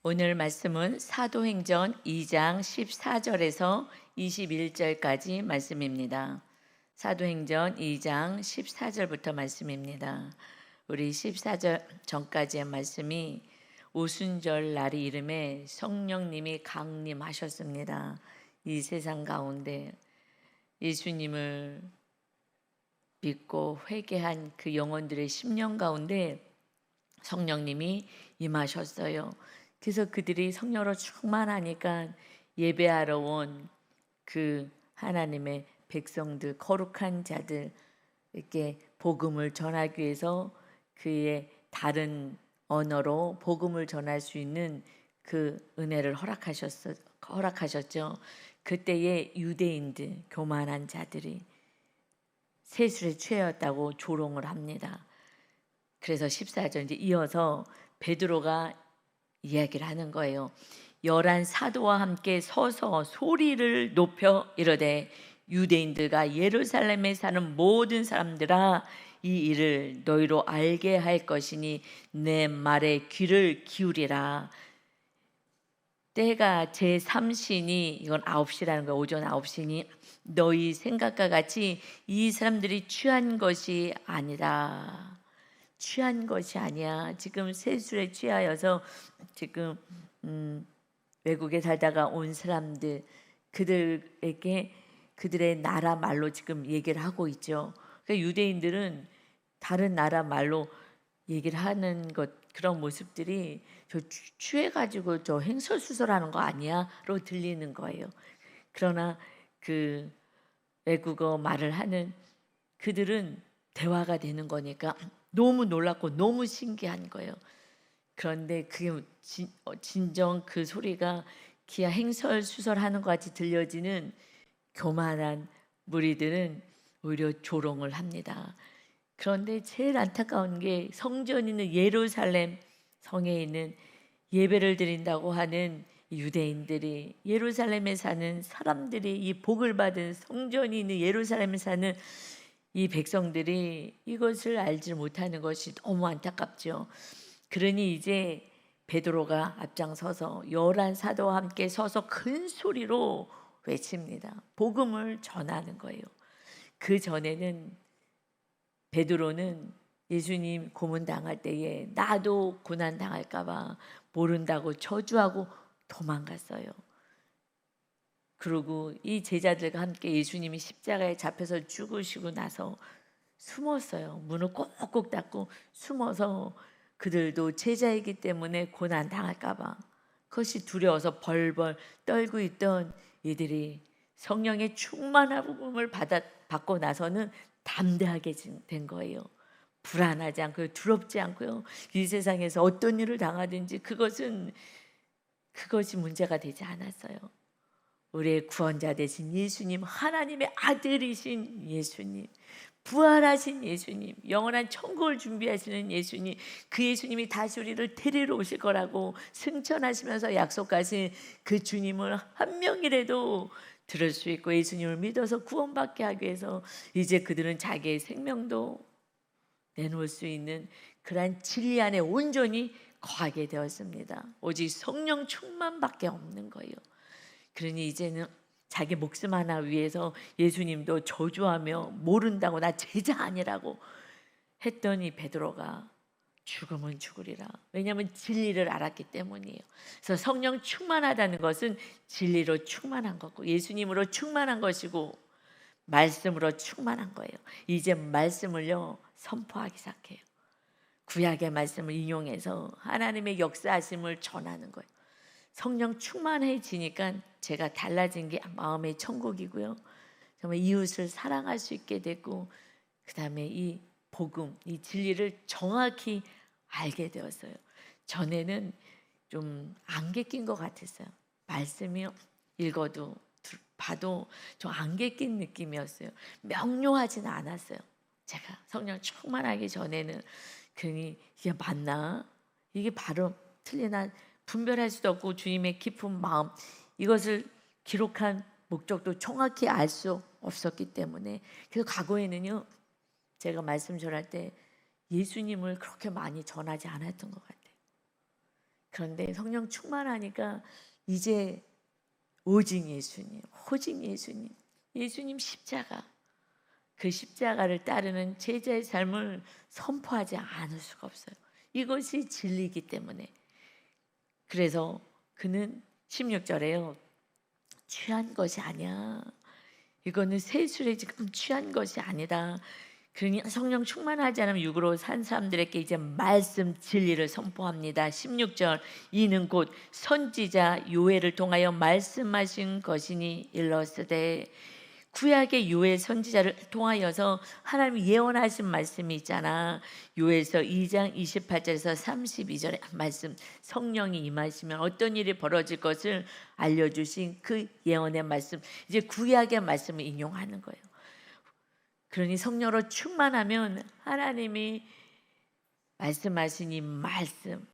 오늘 말씀은 사도행전 2장 14절에서 21절까지 말씀입니다. 사도행전 2장 14절부터 말씀입니다. 우리 14절 전까지의 말씀이 오순절 날이 이름에 성령님이 강림하셨습니다. 이 세상 가운데 예수님을 믿고 회개한 그 영혼들의 심령 가운데 성령님이 임하셨어요. 그래서 그들이 성령으로 충만하니까 예배하러 온 그 하나님의 백성들, 거룩한 자들, 이렇게 복음을 전하기 위해서 그의 다른 언어로 복음을 전할 수 있는 그 은혜를 허락하셨죠. 그때의 유대인들, 교만한 자들이 세술에 취하였다고 조롱을 합니다. 그래서 14절 이제 이어서 베드로가 이야기를 하는 거예요. 열한 사도와 함께 서서 소리를 높여 이르되 유대인들과 예루살렘에 사는 모든 사람들아 이 일을 너희로 알게 할 것이니 내 말에 귀를 기울이라. 때가 제3신이 이건 9시라는 거예요. 오전 9시니 너희 생각과 같이 이 사람들이 취한 것이 아니라 취한 것이 아니야. 지금 세술에 취하여서 지금 외국에 살다가 온 사람들 그들에게 그들의 나라 말로 지금 얘기를 하고 있죠. 그러니까 유대인들은 다른 나라 말로 얘기를 하는 것 그런 모습들이 저 취해가지고 저 행설수설하는 거 아니야로 들리는 거예요. 그러나 그 외국어 말을 하는 그들은 대화가 되는 거니까 너무 놀랍고 너무 신기한 거예요. 그런데 그게 진정 그 소리가 기아 행설수설하는 것 같이 들려지는 교만한 무리들은 오히려 조롱을 합니다. 그런데 제일 안타까운 게 성전이 있는 예루살렘 성에 있는 예배를 드린다고 하는 유대인들이 예루살렘에 사는 사람들이 이 복을 받은 성전이 있는 예루살렘에 사는 이 백성들이 이것을 알지 못하는 것이 너무 안타깝죠. 그러니 이제 베드로가 앞장서서 열한 사도와 함께 서서 큰 소리로 외칩니다. 복음을 전하는 거예요. 그 전에는 베드로는 예수님 고문 당할 때에 나도 고난 당할까 봐 모른다고 저주하고 도망갔어요. 그리고 이 제자들과 함께 예수님이 십자가에 잡혀서 죽으시고 나서 숨었어요. 문을 꼭꼭 닫고 숨어서 그들도 제자이기 때문에 고난 당할까 봐 그것이 두려워서 벌벌 떨고 있던 이들이 성령의 충만함을 받고 나서는 담대하게 된 거예요. 불안하지 않고요, 두렵지 않고요. 이 세상에서 어떤 일을 당하든지 그것이 문제가 되지 않았어요. 우리의 구원자 되신 예수님, 하나님의 아들이신 예수님, 부활하신 예수님, 영원한 천국을 준비하시는 예수님, 그 예수님이 다시 우리를 데리러 오실 거라고 승천하시면서 약속하신 그 주님을 한 명이라도 들을 수 있고 예수님을 믿어서 구원받게 하기 위해서 이제 그들은 자기의 생명도 내놓을 수 있는 그러한 진리 안에 온전히 거하게 되었습니다. 오직 성령 충만밖에 없는 거예요. 그러니 이제는 자기 목숨 하나 위해서 예수님도 저주하며 모른다고 나 제자 아니라고 했더니 베드로가 죽으면 죽으리라. 왜냐하면 진리를 알았기 때문이에요. 그래서 성령 충만하다는 것은 진리로 충만한 거고 예수님으로 충만한 것이고 말씀으로 충만한 거예요. 이제 말씀을요 선포하기 시작해요. 구약의 말씀을 인용해서 하나님의 역사하심을 전하는 거예요. 성령 충만해지니까 제가 달라진 게 마음의 천국이고요. 정말 이웃을 사랑할 수 있게 되고 그 다음에 이 복음, 이 진리를 정확히 알게 되었어요. 전에는 좀 안개 낀 것 같았어요. 말씀이 읽어도 봐도 좀 안개 낀 느낌이었어요. 명료하지는 않았어요. 제가 성령 충만하기 전에는 그니 이게 맞나? 이게 바로 틀리나? 분별할 수도 없고 주님의 깊은 마음 이것을 기록한 목적도 정확히 알 수 없었기 때문에 그래서 과거에는요 제가 말씀 전할 때 예수님을 그렇게 많이 전하지 않았던 것 같아요. 그런데 성령 충만하니까 이제 오직 예수님, 오직 예수님, 예수님 십자가, 그 십자가를 따르는 제자의 삶을 선포하지 않을 수가 없어요. 이것이 진리이기 때문에. 그래서 그는 16절에요. 취한 것이 아니야. 이거는 세술에 지금 취한 것이 아니다. 그러니 성령 충만하지 않으면 육으로 산 사람들에게 이제 말씀 진리를 선포합니다. 16절 이는 곧 선지자 요엘을 통하여 말씀하신 것이니 일러스되 구약의 요엘 선지자를 통하여서 하나님이 예언하신 말씀이 있잖아. 요엘서 2장 28절에서 32절의 말씀, 성령이 임하시면 어떤 일이 벌어질 것을 알려주신 그 예언의 말씀, 이제 구약의 말씀을 인용하는 거예요. 그러니 성령으로 충만하면 하나님이 말씀하신 이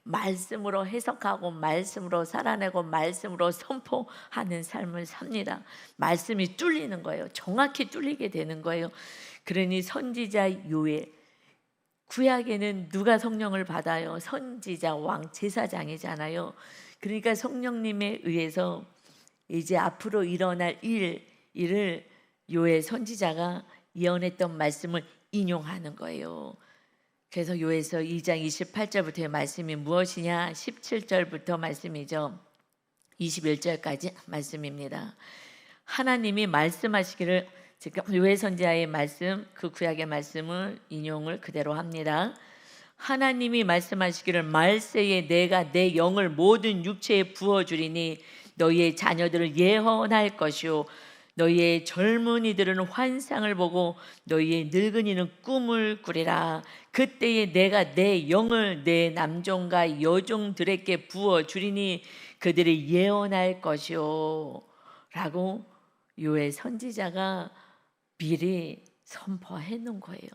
말씀으로 해석하고 말씀으로 살아내고 말씀으로 선포하는 삶을 삽니다. 말씀이 뚫리는 거예요. 정확히 뚫리게 되는 거예요. 그러니 선지자 요엘, 구약에는 누가 성령을 받아요? 선지자, 왕, 제사장이잖아요. 그러니까 성령님에 의해서 이제 앞으로 일어날 일을 요엘 선지자가 예언했던 말씀을 인용하는 거예요. 그래서 요엘서 2장 28절부터의 말씀이 무엇이냐? 17절부터 말씀이죠. 21절까지 말씀입니다. 하나님이 말씀하시기를, 지금 요엘 선지자의 말씀, 그 구약의 말씀을 인용을 그대로 합니다. 하나님이 말씀하시기를 말세에 내가 내 영을 모든 육체에 부어주리니 너희의 자녀들을 예언할 것이요 너희의 젊은이들은 환상을 보고 너희의 늙은이는 꿈을 꾸리라. 그때에 내가 내 영을 내 남종과 여종들에게 부어주리니 그들이 예언할 것이요 라고 요엘 선지자가 미리 선포해 놓은 거예요.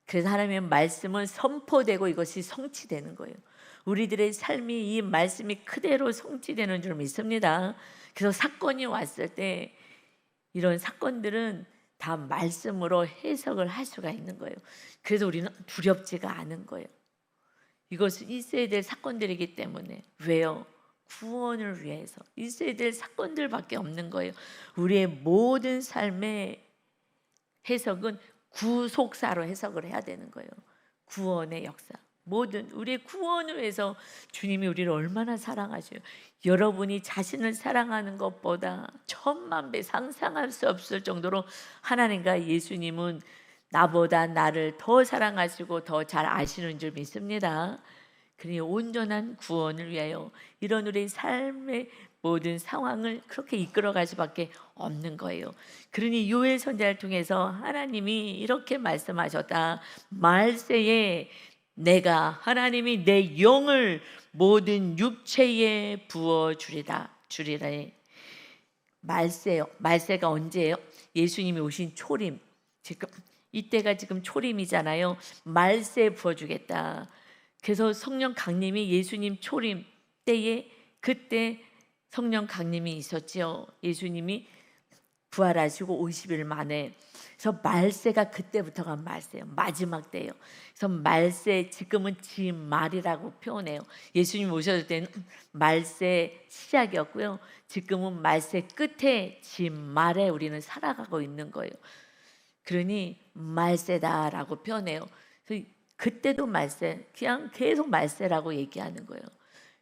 그래서 하나님의 말씀은 선포되고 이것이 성취되는 거예요. 우리들의 삶이 이 말씀이 그대로 성취되는 줄 믿습니다. 그래서 사건이 왔을 때 이런 사건들은 다 말씀으로 해석을 할 수가 있는 거예요. 그래서 우리는 두렵지가 않은 거예요. 이것은 있어야 될 사건들이기 때문에. 왜요? 구원을 위해서 있어야 될 사건들밖에 없는 거예요. 우리의 모든 삶의 해석은 구속사로 해석을 해야 되는 거예요. 구원의 역사, 모든 우리의 구원을 위해서 주님이 우리를 얼마나 사랑하셔요. 여러분이 자신을 사랑하는 것보다 10,000배 상상할 수 없을 정도로 하나님과 예수님은 나보다 나를 더 사랑하시고 더 잘 아시는 줄 믿습니다. 그러니 온전한 구원을 위하여 이런 우리 삶의 모든 상황을 그렇게 이끌어갈 수밖에 없는 거예요. 그러니 요엘 선지자를 통해서 하나님이 이렇게 말씀하셨다. 말세에 내가 하나님이 내 영을 모든 육체에 부어주리라. 말세요. 말세가 언제예요? 예수님이 오신 초림. 지금 이때가 지금 초림이잖아요. 말세에 부어주겠다. 그래서 성령 강림이 예수님 초림 때에 그때 성령 강림이 있었지요. 예수님이 부활하시고 50일 만에. 그래서 말세가 그때부터가 말세예요. 마지막 때예요. 그래서 말세, 지금은 지말이라고 표현해요. 예수님 오셨을 때는 말세 시작이었고요. 지금은 말세 끝에 지말에 우리는 살아가고 있는 거예요. 그러니 말세다라고 표현해요. 그래서 그때도 말세, 그냥 계속 말세라고 얘기하는 거예요.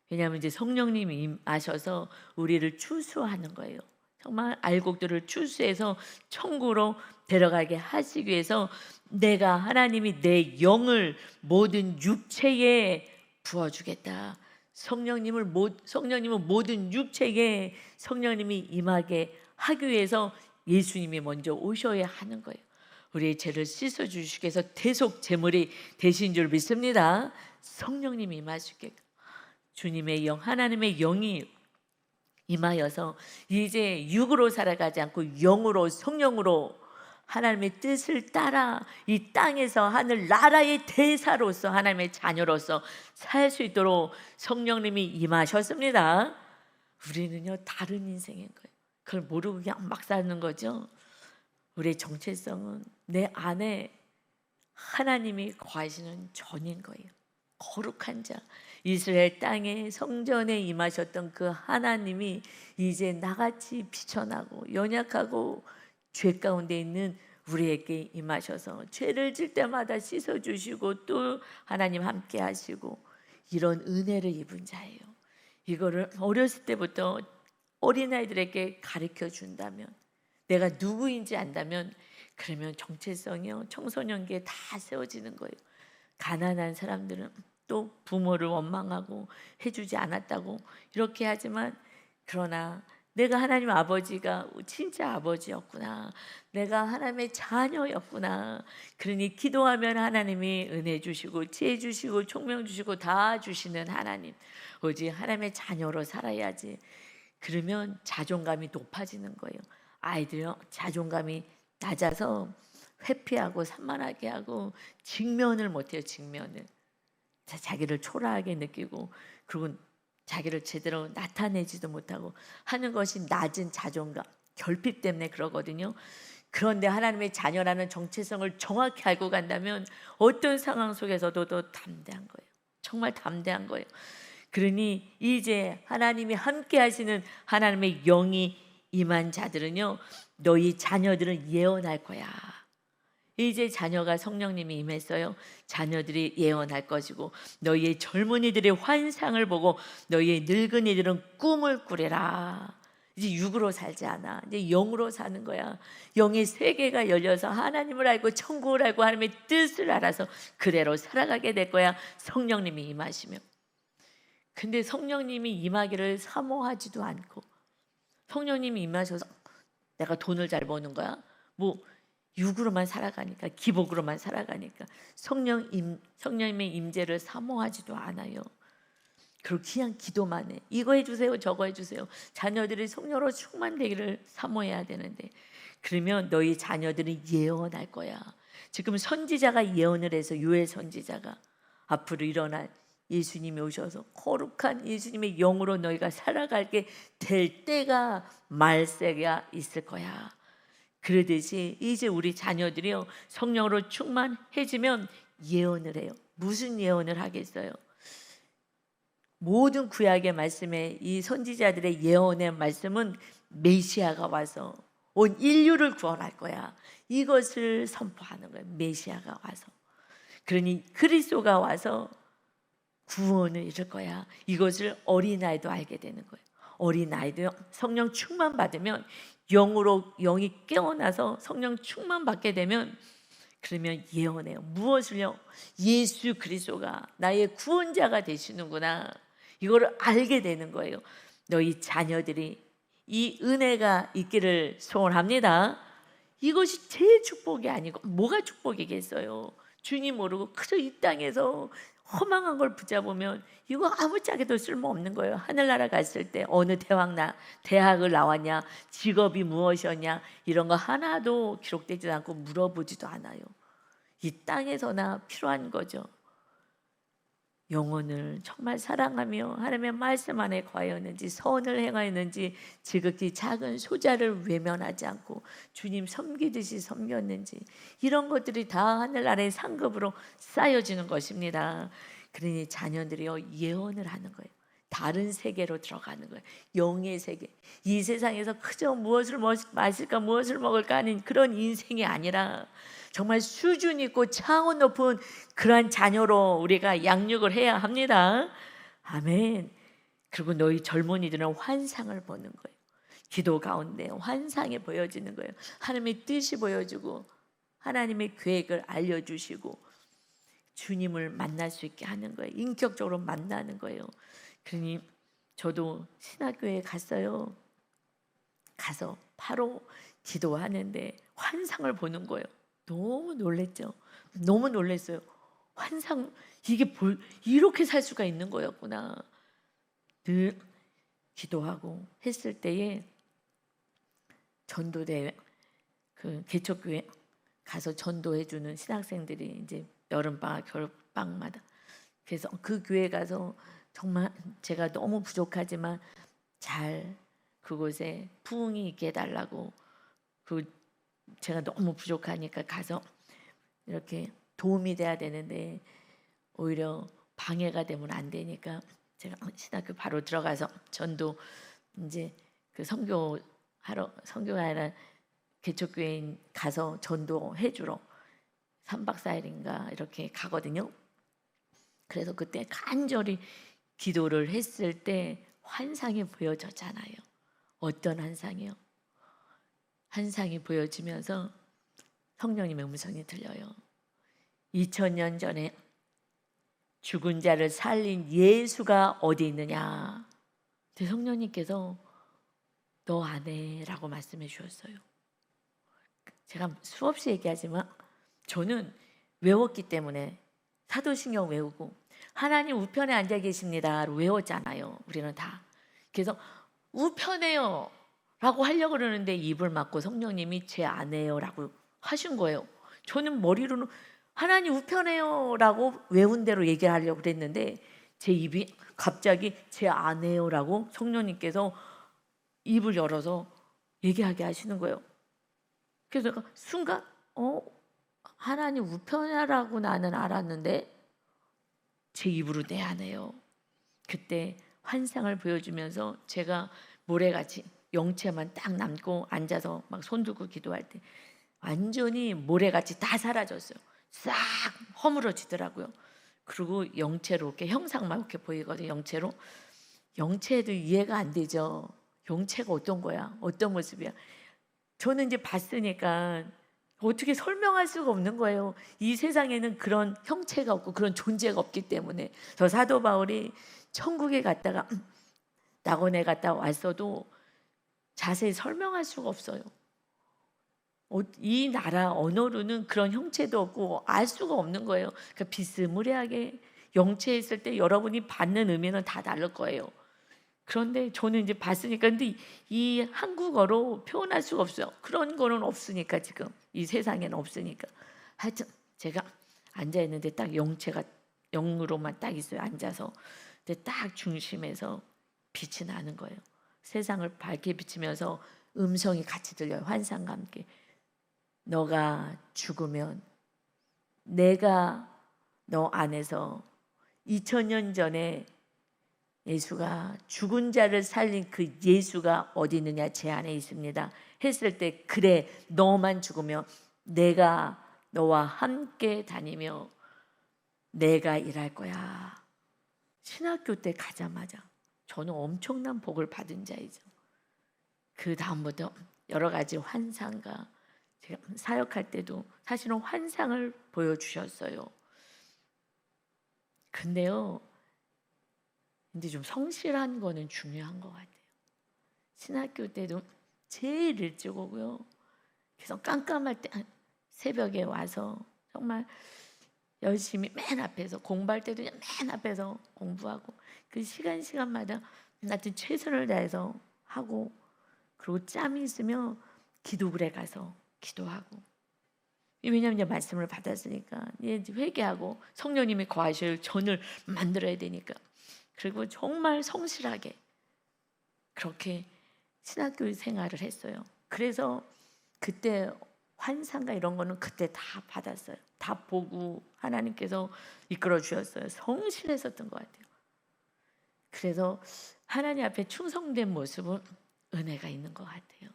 왜냐하면 이제 성령님이 임하셔서 우리를 추수하는 거예요. 정말 알곡들을 추수해서 천국으로 데려가게 하시기 위해서 내가 하나님이 내 영을 모든 육체에 부어주겠다. 성령님은 모든 육체에 성령님이 임하게 하기 위해서 예수님이 먼저 오셔야 하는 거예요. 우리의 죄를 씻어주시기 위해서 대속 제물이 되신 줄 믿습니다. 성령님이 임하시게 주님의 영, 하나님의 영이 임하여서 이제 육으로 살아가지 않고 영으로, 성령으로 하나님의 뜻을 따라 이 땅에서 하늘 나라의 대사로서 하나님의 자녀로서 살 수 있도록 성령님이 임하셨습니다. 우리는요 다른 인생인 거예요. 그걸 모르고 그냥 막 사는 거죠. 우리의 정체성은 내 안에 하나님이 거하시는 전인 거예요. 거룩한 자. 이스라엘 땅에 성전에 임하셨던 그 하나님이 이제 나같이 비천하고 연약하고 죄 가운데 있는 우리에게 임하셔서 죄를 질 때마다 씻어주시고 또 하나님 함께 하시고 이런 은혜를 입은 자예요. 이거를 어렸을 때부터 어린아이들에게 가르쳐 준다면, 내가 누구인지 안다면, 그러면 정체성이요 청소년기에 다 세워지는 거예요. 가난한 사람들은 또 부모를 원망하고 해주지 않았다고 이렇게 하지만, 그러나 내가 하나님 아버지가 진짜 아버지였구나, 내가 하나님의 자녀였구나, 그러니 기도하면 하나님이 은혜 주시고 지혜 주시고 총명 주시고 다 주시는 하나님, 오직 하나님의 자녀로 살아야지. 그러면 자존감이 높아지는 거예요. 아이들요 자존감이 낮아서 회피하고 산만하게 하고 직면을 못해요. 직면을 자기를 초라하게 느끼고, 그리고 자기를 제대로 나타내지도 못하고 하는 것이 낮은 자존감, 결핍 때문에 그러거든요. 그런데 하나님의 자녀라는 정체성을 정확히 알고 간다면 어떤 상황 속에서도 더 담대한 거예요. 정말 담대한 거예요. 그러니 이제 하나님이 함께 하시는 하나님의 영이 임한 자들은요, 너희 자녀들은 예언할 거야. 이제 자녀가 성령님이 임했어요. 자녀들이 예언할 것이고, 너희의 젊은이들의 환상을 보고 너희의 늙은이들은 꿈을 꾸리라. 이제 육으로 살지 않아. 이제 영으로 사는 거야. 영의 세계가 열려서 하나님을 알고 천국을 알고 하나님의 뜻을 알아서 그대로 살아가게 될 거야. 성령님이 임하시면. 근데 성령님이 임하기를 사모하지도 않고, 성령님이 임하셔서 내가 돈을 잘 버는 거야, 뭐 육으로만 살아가니까, 기복으로만 살아가니까 성령님의 임재를 사모하지도 않아요. 그리고 그냥 기도만 해. 이거 해주세요, 저거 해주세요. 자녀들이 성령으로 충만되기를 사모해야 되는데, 그러면 너희 자녀들이 예언할 거야. 지금 선지자가 예언을 해서, 요엘 선지자가 앞으로 일어날 예수님이 오셔서 거룩한 예수님의 영으로 너희가 살아가게 될 때가 말세가 있을 거야. 그러듯이 이제 우리 자녀들이요 성령으로 충만해지면 예언을 해요. 무슨 예언을 하겠어요? 모든 구약의 말씀에 이 선지자들의 예언의 말씀은 메시아가 와서 온 인류를 구원할 거야. 이것을 선포하는 거예요. 메시아가 와서. 그러니 그리스도가 와서 구원을 이룰 거야. 이것을 어린아이도 알게 되는 거예요. 어린아이도 성령 충만 받으면, 영이 깨어나서 성령 충만 받게 되면, 그러면 예언해요. 무엇을요? 예수 그리스도가 나의 구원자가 되시는구나, 이거를 알게 되는 거예요. 너희 자녀들이 이 은혜가 있기를 소원합니다. 이것이 제일 축복이 아니고 뭐가 축복이겠어요? 주님 모르고 그저 이 땅에서 허망한 걸 붙잡으면 이거 아무짝에도 쓸모없는 거예요. 하늘나라 갔을 때 어느 대학을 나왔냐, 직업이 무엇이었냐, 이런 거 하나도 기록되지 않고 물어보지도 않아요. 이 땅에서나 필요한 거죠. 영혼을 정말 사랑하며 하나님의 말씀 안에 거하였는지, 선을 행하였는지, 지극히 작은 소자를 외면하지 않고 주님 섬기듯이 섬겼는지, 이런 것들이 다 하늘 아래 상급으로 쌓여지는 것입니다. 그러니 자녀들이요 예언을 하는 거예요. 다른 세계로 들어가는 거예요. 영의 세계. 이 세상에서 그저 무엇을 마실까, 무엇을 먹을까 하는 그런 인생이 아니라 정말 수준 있고 차원 높은 그러한 자녀로 우리가 양육을 해야 합니다. 아멘. 그리고 너희 젊은이들은 환상을 보는 거예요. 기도 가운데 환상이 보여지는 거예요. 하나님의 뜻이 보여지고 하나님의 계획을 알려주시고 주님을 만날 수 있게 하는 거예요. 인격적으로 만나는 거예요. 그러니 저도 신학교에 갔어요. 가서 바로 기도하는데 환상을 보는 거예요. 너무 놀랬죠. 너무 놀랐어요. 환상, 이게 이렇게 살 수가 있는 거였구나. 늘 기도하고 했을 때에 전도대 그 개척교회 가서 전도해주는 신학생들이 이제 여름방학, 겨울방학마다, 그래서 그 교회 가서 정말 제가 너무 부족하지만 잘 그곳에 부흥이 있게 해달라고, 제가 너무 부족하니까 가서 이렇게 도움이 돼야 되는데 오히려 방해가 되면 안 되니까 제가 신학교 바로 들어가서 전도 이제 그 선교하러 개척교회 가서 전도해 주러 3박 4일인가 이렇게 가거든요. 그래서 그때 간절히 기도를 했을 때 환상이 보여졌잖아요. 어떤 환상이요? 환상이 보여지면서 성령님의 음성이 들려요. 2000년 전에 죽은 자를 살린 예수가 어디 있느냐? 제 성령님께서 너 안에 라고 말씀해 주셨어요. 제가 수없이 얘기하지만 저는 외웠기 때문에 사도신경 외우고 하나님 우편에 앉아 계십니다 외웠잖아요. 우리는 다. 그래서 우편에요 라고 하려고 그러는데 입을 막고 성령님이 제 안에요 라고 하신 거예요. 저는 머리로는 하나님 우편에요 라고 외운 대로 얘기하려고 그랬는데 제 입이 갑자기 제 안에요 라고 성령님께서 입을 열어서 얘기하게 하시는 거예요. 그래서 내가 순간 하나님 우편이라고 나는 알았는데 제 입으로 내 안에요. 그때 환상을 보여주면서 제가 모래같이 영체만 딱 남고 앉아서 막 손 들고 기도할 때 완전히 모래같이 다 사라졌어요. 싹 허물어지더라고요. 그리고 영체로 이렇게 형상만 이렇게 보이거든요. 영체로. 영체도 이해가 안 되죠. 영체가 어떤 거야? 어떤 모습이야? 저는 이제 봤으니까 어떻게 설명할 수가 없는 거예요. 이 세상에는 그런 형체가 없고 그런 존재가 없기 때문에. 저 사도 바울이 천국에 갔다가 낙원에 갔다 왔어도 자세히 설명할 수가 없어요. 이 나라 언어로는 그런 형체도 없고 알 수가 없는 거예요. 그러니까 비스무리하게 영체에 있을 때 여러분이 받는 의미는 다 다를 거예요. 그런데 저는 이제 봤으니까 근데 이 한국어로 표현할 수가 없어요. 그런 거는 없으니까 지금 이 세상에는 없으니까. 하여튼 제가 앉아 있는데 딱 영체가 영으로만 딱 있어요. 앉아서. 근데 딱 중심에서 빛이 나는 거예요. 세상을 밝게 비치면서 음성이 같이 들려요. 환상과 함께. 너가 죽으면 내가 너 안에서 2000년 전에 예수가 죽은 자를 살린 그 예수가 어디 있느냐 제 안에 있습니다 했을 때 그래 너만 죽으면 내가 너와 함께 다니며 내가 일할 거야. 신학교 때 가자마자 저는 엄청난 복을 받은 자이죠. 그 다음부터 여러 가지 환상과 제가 사역할 때도 사실은 환상을 보여주셨어요. 근데요 근데 좀 성실한 거는 중요한 것 같아요. 신학교 때도 제일 일찍 오고요. 그래서 깜깜할 때 새벽에 와서 정말 열심히 맨 앞에서 공부할 때도 그냥 맨 앞에서 공부하고 그 시간마다 나한테 최선을 다해서 하고 그리고 짬이 있으면 기도실에 가서 기도하고 왜냐하면 이제 말씀을 받았으니까 이제 회개하고 성령님이 거하실 전을 만들어야 되니까 그리고 정말 성실하게 그렇게 신학교 생활을 했어요. 그래서 그때 환상과 이런 거는 그때 다 받았어요. 다 보고 하나님께서 이끌어 주셨어요. 성실했었던 것 같아요. 그래서 하나님 앞에 충성된 모습은 은혜가 있는 것 같아요.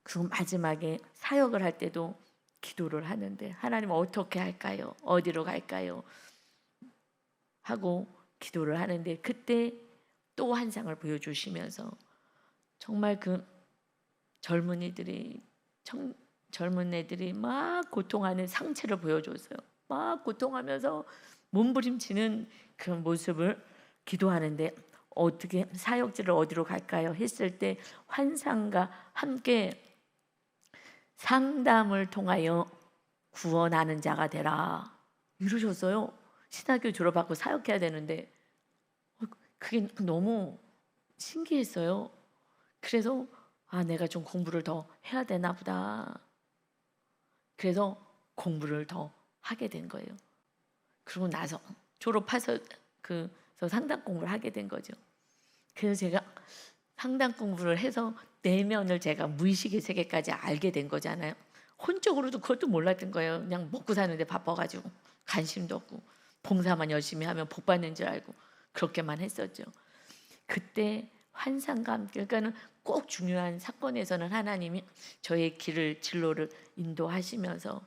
그리고 마지막에 사역을 할 때도 기도를 하는데 하나님 어떻게 할까요? 어디로 갈까요? 하고 기도를 하는데 그때 또 환상을 보여주시면서 정말 그 젊은 애들이 막 고통하는 상체를 보여줬어요. 막 고통하면서 몸부림치는 그런 모습을 기도하는데 어떻게 사역지를 어디로 갈까요? 했을 때 환상과 함께 상담을 통하여 구원하는 자가 되라 이러셨어요. 신학교 졸업하고 사역해야 되는데 그게 너무 신기했어요. 그래서 내가 좀 공부를 더 해야 되나 보다. 그래서 공부를 더 하게 된 거예요. 그러고 나서 졸업해서 그래서 상담 공부를 하게 된 거죠. 그래서 제가 상담 공부를 해서 내면을 제가 무의식의 세계까지 알게 된 거잖아요. 혼적으로도 그것도 몰랐던 거예요. 그냥 먹고 사는데 바빠가지고 관심도 없고 봉사만 열심히 하면 복 받는 줄 알고 그렇게만 했었죠. 그때 환상감, 그러니까는 꼭 중요한 사건에서는 하나님이 저의 길을 진로를 인도하시면서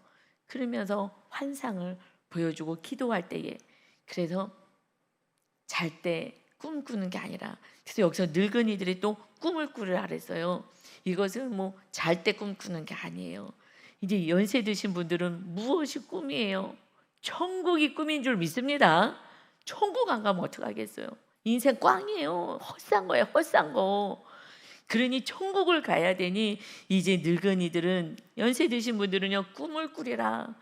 그러면서 환상을 보여주고 기도할 때에 그래서 잘 때 꿈 꾸는 게 아니라 그래서 여기서 늙은이들이 또 꿈을 꾸라 그랬어요. 이것은 뭐 잘 때 꿈 꾸는 게 아니에요. 이제 연세 드신 분들은 무엇이 꿈이에요? 천국이 꿈인 줄 믿습니다. 천국 안 가면 어떡하겠어요? 인생 꽝이에요. 헛산 거예요, 헛산 거. 그러니 천국을 가야 되니 이제 늙은이들은 연세 드신 분들은요 꿈을 꾸리라.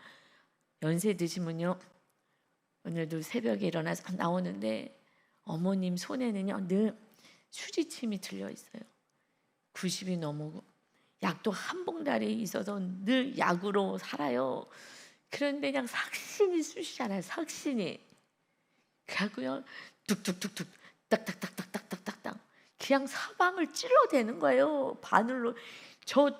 연세 드시면요 오늘도 새벽에 일어나서 나오는데 어머님 손에는요 늘 수지침이 들려 있어요. 90이 넘고 약도 한 봉다리 있어서 늘 약으로 살아요. 그런데 그냥 삭신이 쑤시잖아요. 삭신이. 그래갖고요 뚝뚝뚝뚝 딱딱딱딱딱딱딱 그냥 사방을 찔러대는 거예요. 바늘로. 저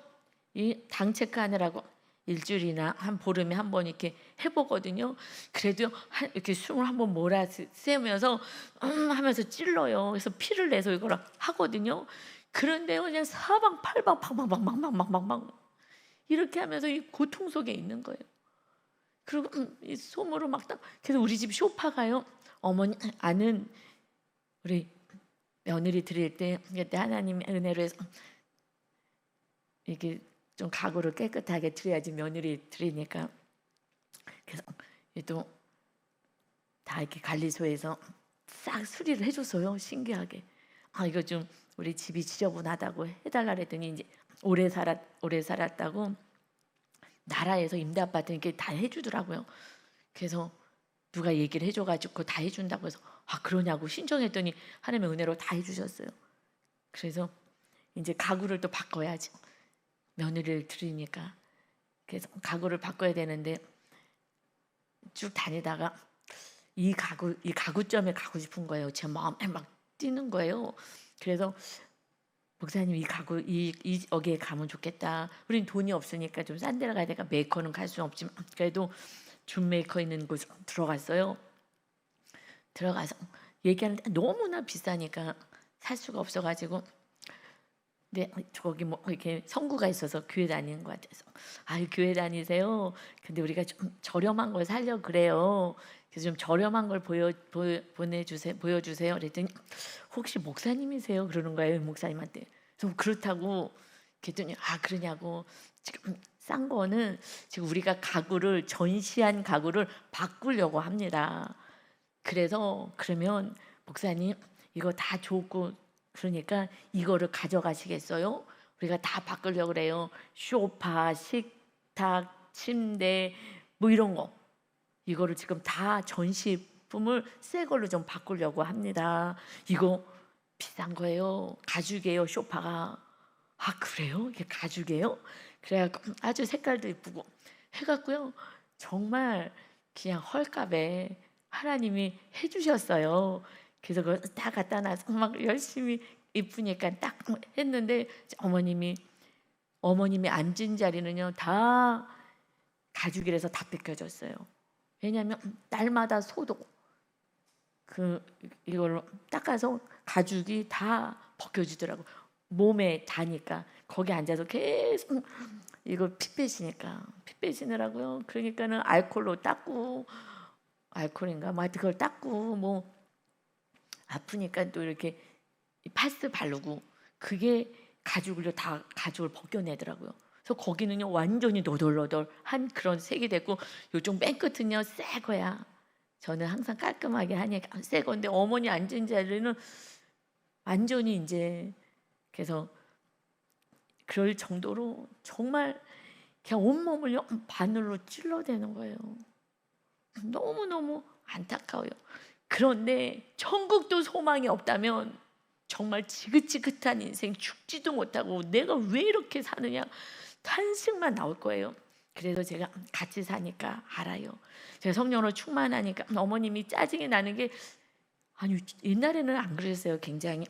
이 당 체크하느라고 일주일이나 한 보름에 한 번 이렇게 해보거든요. 그래도 이렇게 숨을 한번 몰아세우면서 하면서 찔러요. 그래서 피를 내서 이걸 하거든요. 그런데 그냥 사방 팔방 팡팡팡팡팡팡팡 이렇게 하면서 이 고통 속에 있는 거예요. 그리고 이 솜으로 막 딱. 그래서 우리 집 쇼파가요. 어머니 아는 우리 며느리 드릴 때 그때 하나님 은혜로 해서 이게 좀 가구를 깨끗하게 드려야지 며느리 드리니까 그래서 또 다 이렇게 관리소에서 싹 수리를 해줬어요. 신기하게. 아 이거 좀 우리 집이 지저분하다고 해달라 그랬더니 이제 오래 살았다고 나라에서 임대 아파트 이렇게 다 해주더라고요. 그래서 누가 얘기를 해줘가지고 다 해준다고 해서 아 그러냐고 신청했더니 하나님의 은혜로 다 해주셨어요. 그래서 이제 가구를 또 바꿔야지. 며느리를 들으니까 그래서 가구를 바꿔야 되는데 쭉 다니다가 이 가구점에 가고 싶은 거예요. 제 마음에 막 뛰는 거예요. 그래서 목사님 이 가구 여기에 가면 좋겠다. 우린 돈이 없으니까 좀 싼 데를 가야 되니까 메이커는 갈 수는 없지만 그래도 준 메이커 있는 곳 들어갔어요. 들어가서 얘기하는데 너무나 비싸니까 살 수가 없어가지고 근데 저기 뭐 이렇게 성구가 있어서 교회 다니는 것 같아서 아유 교회 다니세요. 근데 우리가 좀 저렴한 걸 살려 그래요. 그래서 좀 저렴한 걸 보여주세요. 그랬더니 혹시 목사님이세요? 그러는 거예요 목사님한테. 그래서 그렇다고 그랬더니 아 그러냐고 지금 싼 거는 지금 우리가 가구를 전시한 가구를 바꾸려고 합니다. 그래서 그러면 목사님 이거 다 좋고 그러니까 이거를 가져가시겠어요? 우리가 다 바꾸려고 그래요. 소파, 식탁, 침대 뭐 이런 거 이거를 지금 다 전시품을 새 걸로 좀 바꾸려고 합니다. 이거 비싼 거예요. 가죽이에요 소파가. 아 그래요? 이게 가죽이에요? 그래갖고 아주 색깔도 이쁘고 해갖고요 정말 그냥 헐값에 하나님이 해주셨어요. 그래서 그걸 다 갖다 놔서 막 열심히 이쁘니까 딱 했는데 어머님이 앉은 자리는요 다 가죽이라서 다 뺏겨졌어요. 왜냐하면 날마다 소독 이걸로 닦아서 가죽이 다 벗겨지더라고. 몸에 닿으니까 거기 앉아서 계속 이거 피 빼시느라고요. 그러니까는 알콜로 닦고 알콜인가 뭐 하여튼 그걸 닦고 뭐 아프니까 또 이렇게 파스 바르고 그게 가죽을 벗겨내더라고요. 그래서 거기는요 완전히 너덜너덜한 그런 색이 됐고 요쪽 맨 끝은요 새 거야. 저는 항상 깔끔하게 하니까 새 건데 어머니 앉은 자리는 완전히 이제 그래서 그럴 정도로 정말 그냥 온몸을요 바늘로 찔러대는 거예요. 너무너무 안타까워요. 그런데 천국도 소망이 없다면 정말 지긋지긋한 인생 죽지도 못하고 내가 왜 이렇게 사느냐 탄식만 나올 거예요. 그래서 제가 같이 사니까 알아요. 제가 성령으로 충만하니까 어머님이 짜증이 나는 게 아니 옛날에는 안 그랬어요. 굉장히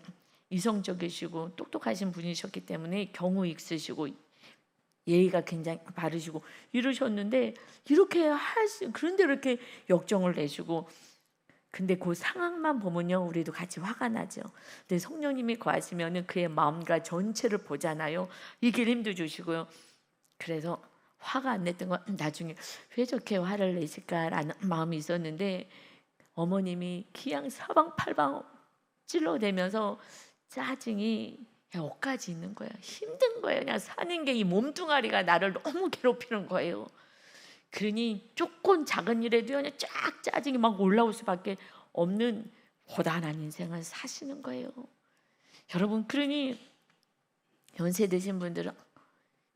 이성적이시고 똑똑하신 분이셨기 때문에 경우 있으시고 예의가 굉장히 바르시고 이러셨는데 이렇게 그런데 이렇게 역정을 내시고, 근데 그 상황만 보면요 우리도 같이 화가 나죠. 근데 성령님이 거하시면은 그의 마음과 전체를 보잖아요. 이길 힘도 주시고요. 그래서 화가 안 냈던 건 나중에 왜 저렇게 화를 내실까라는 마음이 있었는데, 어머님이 그냥 사방팔방 찔러대면서 짜증이 억까지 있는 거야. 힘든 거예요. 그냥 사는 게 이 몸뚱아리가 나를 너무 괴롭히는 거예요. 그러니 조금 작은 일에도 그냥 쫙 짜증이 막 올라올 수밖에 없는 고단한 인생을 사시는 거예요. 여러분, 그러니 연세 드신 분들은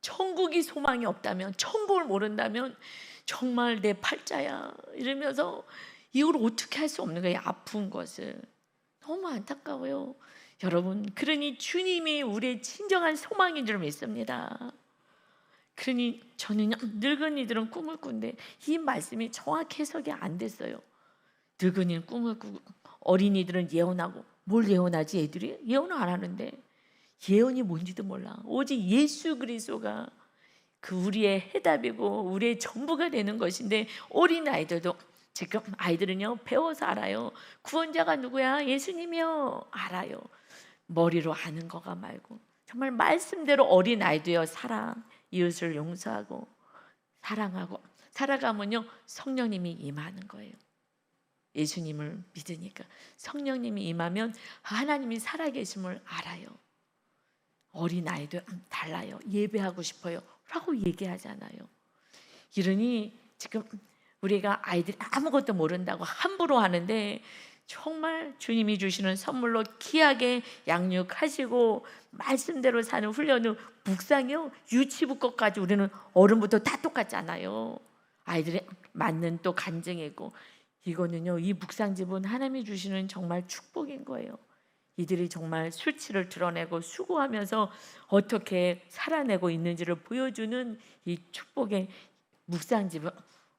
천국이 소망이 없다면, 천국을 모른다면 정말 내 팔자야 이러면서 이걸 어떻게 할 수 없는 거예요. 아픈 것을. 너무 안타까워요. 여러분, 그러니 주님이 우리의 진정한 소망인 줄 믿습니다. 그러니 저는 늙은이들은 꿈을 꾼데 이 말씀이 정확히 해석이 안 됐어요. 늙은이는 꿈을 꾸고 어린이들은 예언하고. 뭘 예언하지? 애들이 예언을 안 하는데 예언이 뭔지도 몰라. 오직 예수 그리스도가 그 우리의 해답이고 우리의 전부가 되는 것인데, 어린 아이들도 지금 아이들은요 배워서 알아요. 구원자가 누구야? 예수님이요. 알아요. 머리로 아는 거가 말고 정말 말씀대로 어린 아이도요 사랑, 이웃을 용서하고 사랑하고 살아가면요 성령님이 임하는 거예요. 예수님을 믿으니까 성령님이 임하면 하나님이 살아계심을 알아요. 어린 아이도 달라요. 예배하고 싶어요 라고 얘기하잖아요. 이러니 지금 우리가 아이들이 아무것도 모른다고 함부로 하는데, 정말 주님이 주시는 선물로 귀하게 양육하시고 말씀대로 사는 훈련은 묵상이요 유치부 것까지 우리는 어른부터 다 똑같잖아요. 아이들이 맞는 또 간증이고, 이거는요 이 묵상집은 하나님이 주시는 정말 축복인 거예요. 이들이 정말 수치를 드러내고 수고하면서 어떻게 살아내고 있는지를 보여주는 이 축복의 묵상집은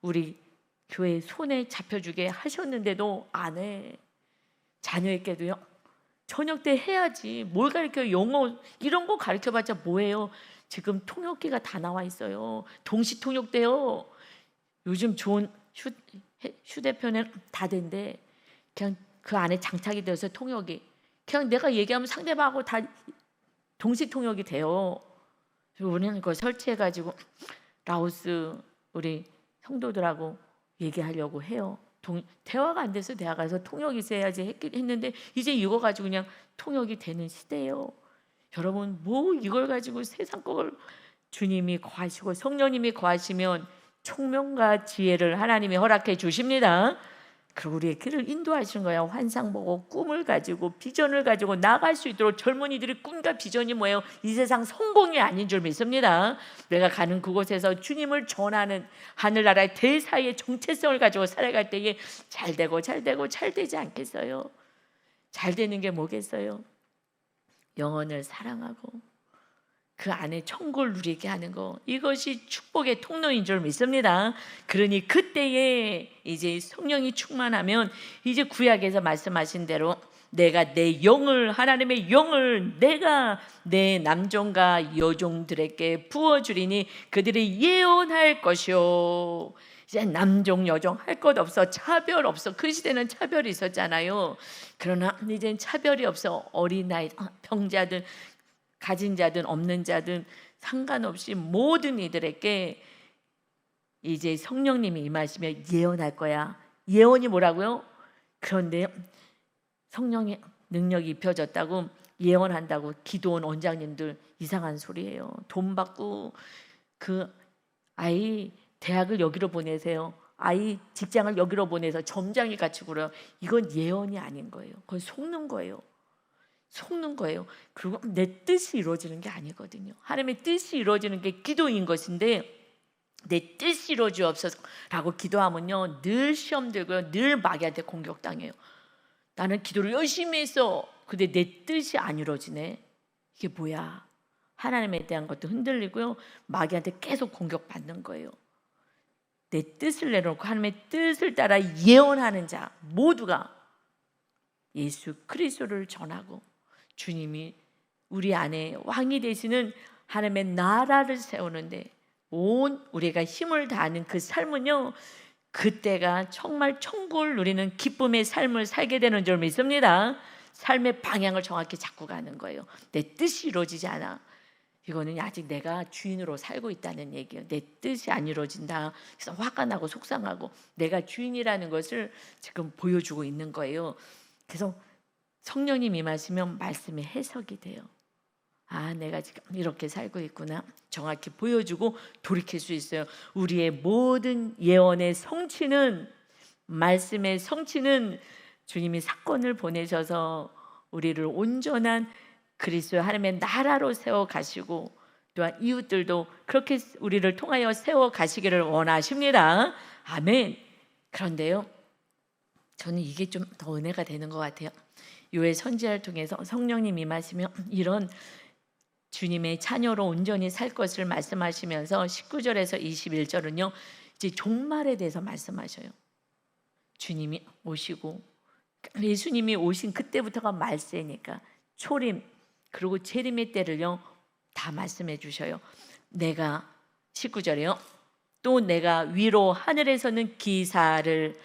우리 교회 손에 잡혀주게 하셨는데도 안 해. 자녀에게도요 저녁 때 해야지. 뭘 가르쳐요? 영어 이런 거 가르쳐봤자 뭐예요? 지금 통역기가 다 나와 있어요. 동시 통역돼요. 요즘 좋은 휴대폰에 다 된대. 그냥 그 안에 장착이 되어서 통역이 그냥 내가 얘기하면 상대방하고 다 동시 통역이 돼요. 우리는 그거 설치해가지고 라오스 우리 성도들하고 얘기하려고 해요. 대화가 안 돼서 대화 가서 통역이 있어야지 했는데 이제 이거 가지고 그냥 통역이 되는 시대예요. 여러분, 뭐 이걸 가지고 세상 걸. 주님이 거하시고 성령님이 거하시면 총명과 지혜를 하나님이 허락해 주십니다. 그리고 우리의 길을 인도하시는 거예요. 환상 보고 꿈을 가지고 비전을 가지고 나갈 수 있도록. 젊은이들이 꿈과 비전이 뭐예요? 이 세상 성공이 아닌 줄 믿습니다. 내가 가는 그곳에서 주님을 전하는 하늘나라의 대사의 정체성을 가지고 살아갈 때에 잘 되고 잘 되지 않겠어요? 잘 되는 게 뭐겠어요? 영혼을 사랑하고 그 안에 천국을 누리게 하는 거, 이것이 축복의 통로인 줄 믿습니다. 그러니 그때에 이제 성령이 충만하면 이제 구약에서 말씀하신 대로 내가 내 영을, 하나님의 영을 내가 내 남종과 여종들에게 부어주리니 그들이 예언할 것이요. 이제 남종 여종 할 것 없어. 차별 없어. 그 시대는 차별이 있었잖아요. 그러나 이제는 차별이 없어. 어린아이, 병자든 가진 자든 없는 자든 상관없이 모든 이들에게 이제 성령님이 임하시면 예언할 거야. 예언이 뭐라고요? 그런데 성령의 능력이 입혀졌다고 예언한다고 기도원 원장님들 이상한 소리예요. 돈 받고 그 아이 대학을 여기로 보내세요. 아이 직장을 여기로 보내서 점장이 같이 굴어요. 이건 예언이 아닌 거예요. 그건 속는 거예요. 그리고 내 뜻이 이루어지는 게 아니거든요. 하나님의 뜻이 이루어지는 게 기도인 것인데, 내 뜻이 이루어지옵소서라고 기도하면요 늘 시험 들고요, 늘 마귀한테 공격당해요. 나는 기도를 열심히 했어. 근데 내 뜻이 안 이루어지네. 이게 뭐야? 하나님에 대한 것도 흔들리고요, 마귀한테 계속 공격받는 거예요. 내 뜻을 내놓고 하나님의 뜻을 따라 예언하는 자 모두가 예수 그리스도를 전하고 주님이 우리 안에 왕이 되시는 하나님의 나라를 세우는데 온 우리가 힘을 다하는 그 삶은요, 그때가 정말 천국을 누리는 기쁨의 삶을 살게 되는 줄 믿습니다. 삶의 방향을 정확히 잡고 가는 거예요. 내 뜻이 이루어지지 않아. 이거는 아직 내가 주인으로 살고 있다는 얘기예요. 내 뜻이 안 이루어진다. 그래서 화가 나고 속상하고 내가 주인이라는 것을 지금 보여주고 있는 거예요. 그래서 성령님 임하시면 말씀이 해석이 돼요. 아, 내가 지금 이렇게 살고 있구나. 정확히 보여주고 돌이킬 수 있어요. 우리의 모든 예언의 성취는, 말씀의 성취는 주님이 사건을 보내셔서 우리를 온전한 그리스도의 하나님의 나라로 세워 가시고 또한 이웃들도 그렇게 우리를 통하여 세워 가시기를 원하십니다. 아멘. 그런데요, 저는 이게 좀 더 은혜가 되는 것 같아요. 요엘 선지자를 통해서 성령님 임하시면 이런 주님의 자녀로 온전히 살 것을 말씀하시면서 19절에서 21절은요, 이제 종말에 대해서 말씀하셔요. 주님이 오시고, 예수님이 오신 그때부터가 말세니까 초림 그리고 재림의 때를요 다 말씀해 주셔요. 내가 19절에요. 또 내가 위로 하늘에서는 기사를,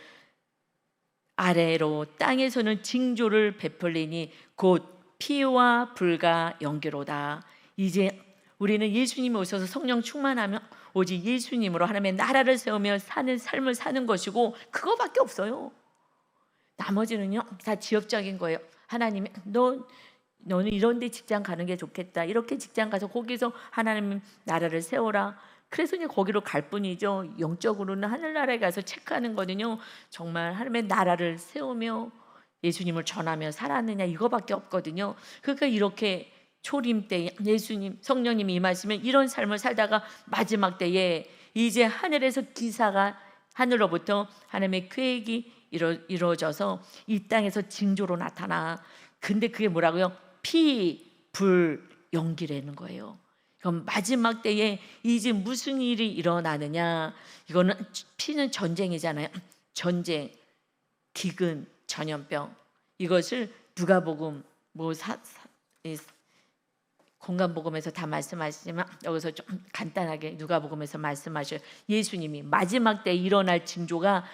아래로 땅에서는 징조를 베풀리니 곧 피와 불과 연기로다. 이제 우리는 예수님이 오셔서 성령 충만하면 오직 예수님으로 하나님의 나라를 세우며 사는 삶을 사는 것이고 그거밖에 없어요. 나머지는요 다 지역적인 거예요. 하나님이 너는 이런 데 직장 가는 게 좋겠다. 이렇게 직장 가서 거기서 하나님 나라를 세워라. 그래서 이제 거기로 갈 뿐이죠. 영적으로는 하늘나라에 가서 체크하는 거는요, 정말 하나님의 나라를 세우며 예수님을 전하며 살았느냐 이거밖에 없거든요. 그러니까 이렇게 초림 때 예수님 성령님이 임하시면 이런 삶을 살다가 마지막 때에 이제 하늘에서 기사가, 하늘로부터 하나님의 계획이 이루어져서 이 땅에서 징조로 나타나. 근데 그게 뭐라고요? 피, 불, 연기라는 거예요. 그럼 마지막 때에 이제 무슨 일이 일어나느냐? 이거는 피는 전쟁이잖아요. 전쟁, 기근, 전염병. 이것을 누가복음 공간복음에서 다 말씀하시지만 여기서 좀 간단하게 누가복음에서 말씀하셔요. 예수님이 마지막 때 일어날 징조가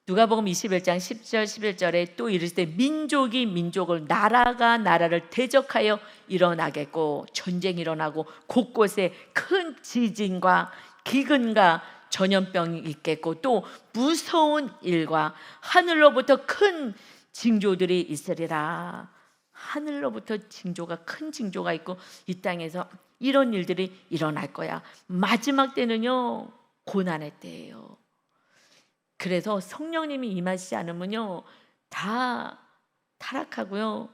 누가복음 21장 10절 11절에 또 이르시되 민족이 민족을, 나라가 나라를 대적하여 일어나겠고 전쟁이 일어나고 곳곳에 큰 지진과 기근과 전염병이 있겠고 또 무서운 일과 하늘로부터 큰 징조들이 있으리라. 하늘로부터 징조가, 큰 징조가 있고 이 땅에서 이런 일들이 일어날 거야. 마지막 때는요 고난의 때예요. 그래서 성령님이 임하시지 않으면요 다 타락하고요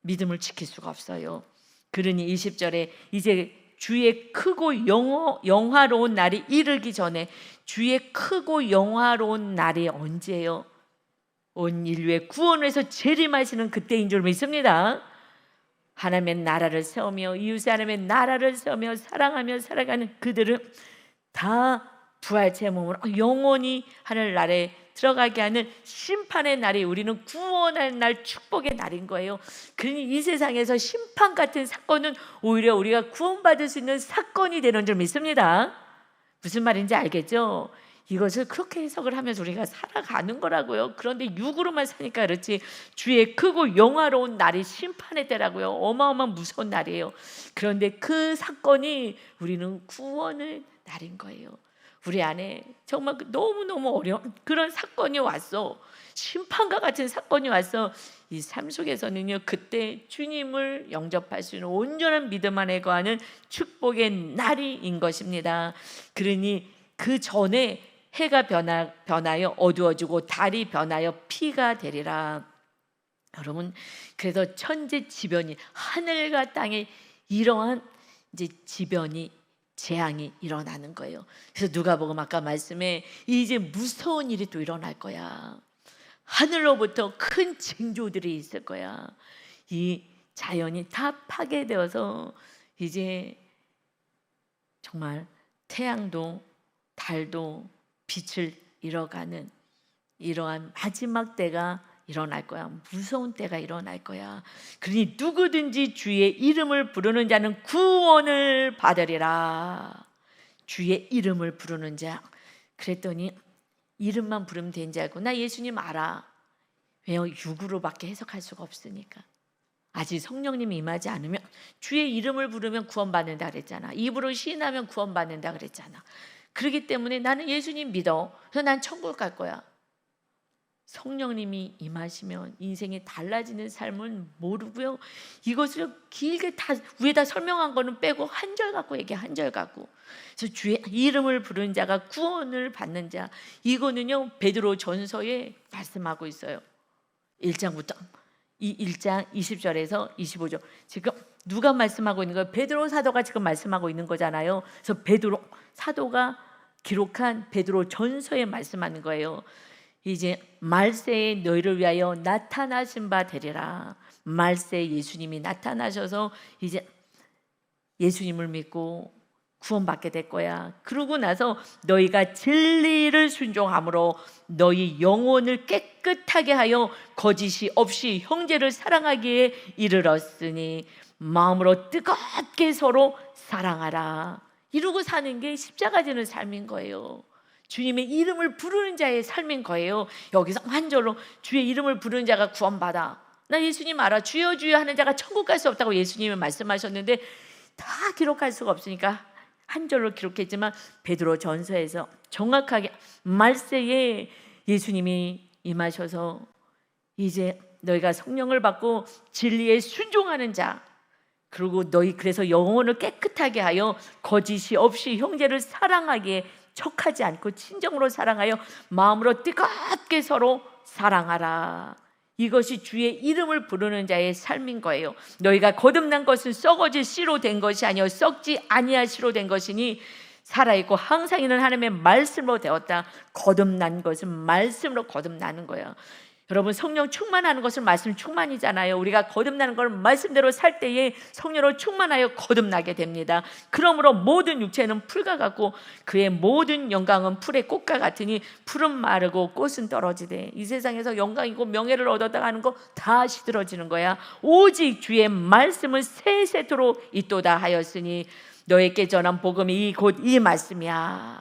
믿음을 지킬 수가 없어요. 그러니 20절에 이제 주의 크고 영화로운 날이 이르기 전에, 주의 크고 영화로운 날이 언제예요? 온 인류의 구원을 위해서 재림하시는 그때인 줄 믿습니다. 하나님의 나라를 세우며 이웃의 하나님의 나라를 세우며 사랑하며 살아가는 그들은 다 부활체 몸으로 영원히 하늘나라에 들어가게 하는 심판의 날이 우리는 구원할 날, 축복의 날인 거예요. 그러니 이 세상에서 심판 같은 사건은 오히려 우리가 구원받을 수 있는 사건이 되는 줄 믿습니다. 무슨 말인지 알겠죠? 이것을 그렇게 해석을 하면서 우리가 살아가는 거라고요. 그런데 육으로만 사니까 그렇지 주의 크고 영화로운 날이 심판의 때라고요. 어마어마한 무서운 날이에요. 그런데 그 사건이 우리는 구원의 날인 거예요. 우리 안에 정말 너무너무 어려운 그런 사건이 왔어. 심판과 같은 사건이 왔어. 이 삶 속에서는요 그때 주님을 영접할 수 있는 온전한 믿음 안에 거하는 축복의 날인 것입니다. 그러니 그 전에 해가 변하여 어두워지고 달이 변하여 피가 되리라. 여러분, 그래서 천지지변이, 하늘과 땅에 이러한 이제 지변이, 재앙이 일어나는 거예요. 그래서 누가복음 아까 말씀에 이제 무서운 일이 또 일어날 거야. 하늘로부터 큰 징조들이 있을 거야. 이 자연이 다 파괴되어서 이제 정말 태양도 달도 빛을 잃어가는 이러한 마지막 때가 일어날 거야. 무서운 때가 일어날 거야. 그러니 누구든지 주의 이름을 부르는 자는 구원을 받으리라. 주의 이름을 부르는 자. 그랬더니 이름만 부르면 된 줄 알고, 나 예수님 알아. 왜요? 육으로밖에 해석할 수가 없으니까. 아직 성령님이 임하지 않으면, 주의 이름을 부르면 구원받는다 그랬잖아. 입으로 시인하면 구원받는다 그랬잖아. 그렇기 때문에 나는 예수님 믿어. 그래서 난 천국 갈 거야. 성령님이 임하시면 인생이 달라지는 삶은 모르고요. 이것을 길게 다 위에다 설명한 거는 빼고 한 절 갖고 얘기해, 한 절 갖고. 그래서 주의 이름을 부르는 자가 구원을 받는 자. 이거는요, 베드로 전서에 말씀하고 있어요. 1장부터 이 1장 20절에서 25절. 지금 누가 말씀하고 있는 거예요? 베드로 사도가 지금 말씀하고 있는 거잖아요. 그래서 베드로 사도가 기록한 베드로 전서에 말씀하는 거예요. 이제 말세에 너희를 위하여 나타나신 바 되리라. 말세에 예수님이 나타나셔서 이제 예수님을 믿고 구원받게 될 거야. 그러고 나서 너희가 진리를 순종함으로 너희 영혼을 깨끗하게 하여 거짓이 없이 형제를 사랑하기에 이르렀으니 마음으로 뜨겁게 서로 사랑하라. 이러고 사는 게 십자가 지는 삶인 거예요. 주님의 이름을 부르는 자의 삶인 거예요. 여기서 한 절로 주의 이름을 부르는 자가 구원받아. 나 예수님 알아. 주여 주여 하는 자가 천국 갈 수 없다고 예수님이 말씀하셨는데 다 기록할 수가 없으니까 한 절로 기록했지만 베드로 전서에서 정확하게 말세에 예수님이 임하셔서 이제 너희가 성령을 받고 진리에 순종하는 자, 그리고 너희 그래서 영혼을 깨끗하게 하여 거짓이 없이 형제를 사랑하기에 척하지 않고 친정으로 사랑하여 마음으로 뜨겁게 서로 사랑하라. 이것이 주의 이름을 부르는 자의 삶인 거예요. 너희가 거듭난 것은 썩어질 씨로 된 것이 아니요 썩지 아니할 씨로 된 것이니 살아있고 항상 있는 하나님의 말씀으로 되었다. 거듭난 것은 말씀으로 거듭나는 거예요. 여러분, 성령 충만하는 것은 말씀 충만이잖아요. 우리가 거듭나는 걸 말씀대로 살 때에 성령으로 충만하여 거듭나게 됩니다. 그러므로 모든 육체는 풀과 같고 그의 모든 영광은 풀의 꽃과 같으니 풀은 마르고 꽃은 떨어지되 이 세상에서 영광이고 명예를 얻었다 하는 거 다 시들어지는 거야. 오직 주의 말씀은 세세토록 있도다 하였으니 너에게 전한 복음이 곧 이 말씀이야.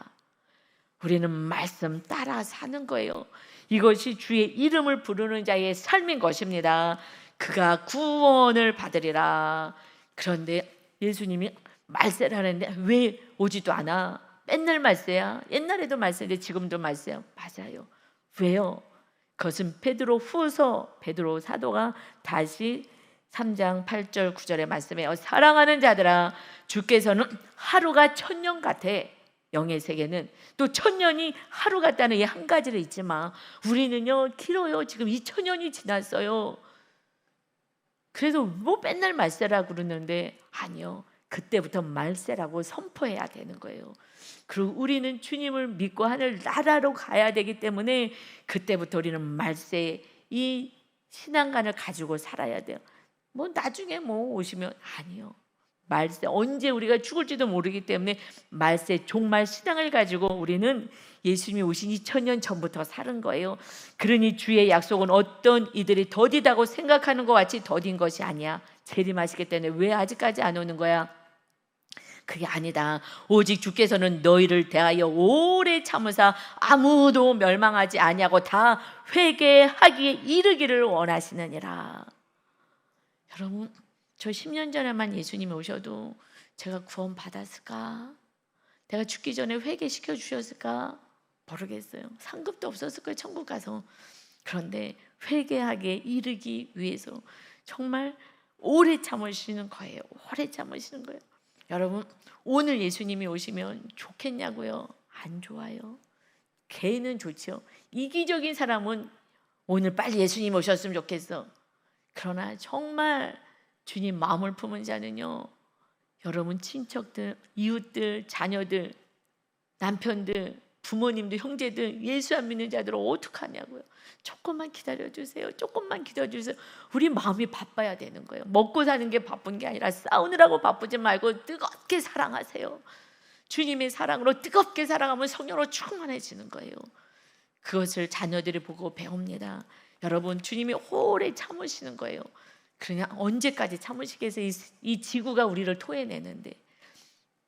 우리는 말씀 따라 사는 거예요. 이것이 주의 이름을 부르는 자의 삶인 것입니다. 그가 구원을 받으리라. 그런데 예수님이 말세라는데 왜 오지도 않아? 맨날 말세야. 옛날에도 말세인데 지금도 말세야. 맞아요. 왜요? 그것은 베드로 후서 베드로 사도가 다시 3장 8절 9절의 말씀에 사랑하는 자들아 주께서는 하루가 천년 같아. 영의 세계는 또 천년이 하루 같다는 이 한 가지를 잊지 마. 우리는요 길어요. 지금 2000년이 지났어요. 그래서 뭐 맨날 말세라고 그러는데 아니요. 그때부터 말세라고 선포해야 되는 거예요. 그리고 우리는 주님을 믿고 하늘 나라로 가야 되기 때문에 그때부터 우리는 말세 이 신앙관을 가지고 살아야 돼요. 뭐 나중에 뭐 오시면 아니요. 말세 언제 우리가 죽을지도 모르기 때문에 말세 종말 신앙을 가지고 우리는 예수님이 오신 2000년 전부터 사는 거예요. 그러니 주의 약속은 어떤 이들이 더디다고 생각하는 것 같이 더딘 것이 아니야. 재림하시기 때문에 왜 아직까지 안 오는 거야? 그게 아니다. 오직 주께서는 너희를 대하여 오래 참으사 아무도 멸망하지 아니하고 다 회개하기에 이르기를 원하시느니라. 여러분, 저 10년 전에만 예수님이 오셔도 제가 구원 받았을까? 내가 죽기 전에 회개시켜 주셨을까? 모르겠어요. 상급도 없었을 거예요, 천국 가서. 그런데 회개하게 이르기 위해서 정말 오래 참으시는 거예요. 오래 참으시는 거예요. 여러분, 오늘 예수님이 오시면 좋겠냐고요? 안 좋아요. 개는 좋죠. 이기적인 사람은 오늘 빨리 예수님 오셨으면 좋겠어. 그러나 정말 주님 마음을 품은 자는요, 여러분 친척들, 이웃들, 자녀들, 남편들, 부모님들, 형제들, 예수 안 믿는 자들은 어떡하냐고요. 조금만 기다려주세요. 조금만 기다려주세요. 우리 마음이 바빠야 되는 거예요. 먹고 사는 게 바쁜 게 아니라 싸우느라고 바쁘지 말고 뜨겁게 사랑하세요. 주님의 사랑으로 뜨겁게 사랑하면 성령으로 충만해지는 거예요. 그것을 자녀들이 보고 배웁니다. 여러분, 주님이 오래 참으시는 거예요. 그냥 언제까지 참으시겠어요? 이 지구가 우리를 토해내는데.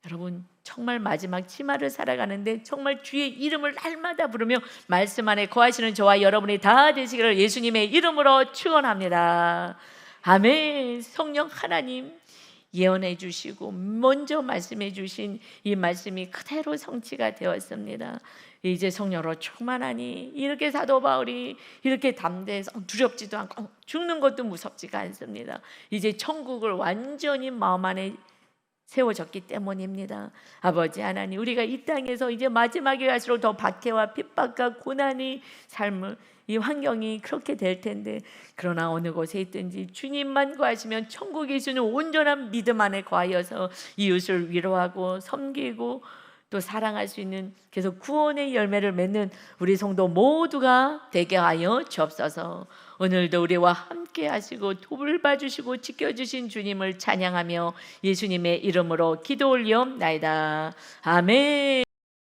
여러분, 정말 마지막 치마를 살아가는데 정말 주의 이름을 날마다 부르며 말씀 안에 거하시는 저와 여러분이 다 되시기를 예수님의 이름으로 축원합니다. 아멘. 성령 하나님 예언해 주시고 먼저 말씀해 주신 이 말씀이 그대로 성취가 되었습니다. 이제 성령으로 충만하니 이렇게 사도 바울이 이렇게 담대해서 두렵지도 않고 죽는 것도 무섭지가 않습니다. 이제 천국을 완전히 마음 안에 세워졌기 때문입니다. 아버지 하나님, 우리가 이 땅에서 이제 마지막에 갈수록 더 박해와 핍박과 고난이 삶을 이 환경이 그렇게 될 텐데, 그러나 어느 곳에 있든지 주님만 구하시면 천국에 있는 온전한 믿음 안에 거하여서 이웃을 위로하고 섬기고 또 사랑할 수 있는 계속 구원의 열매를 맺는 우리 성도 모두가 되게 하여 주옵소서. 오늘도 우리와 함께 하시고 돕을 주시고 지켜주신 주님을 찬양하며 예수님의 이름으로 기도 올리옵나이다. 아멘.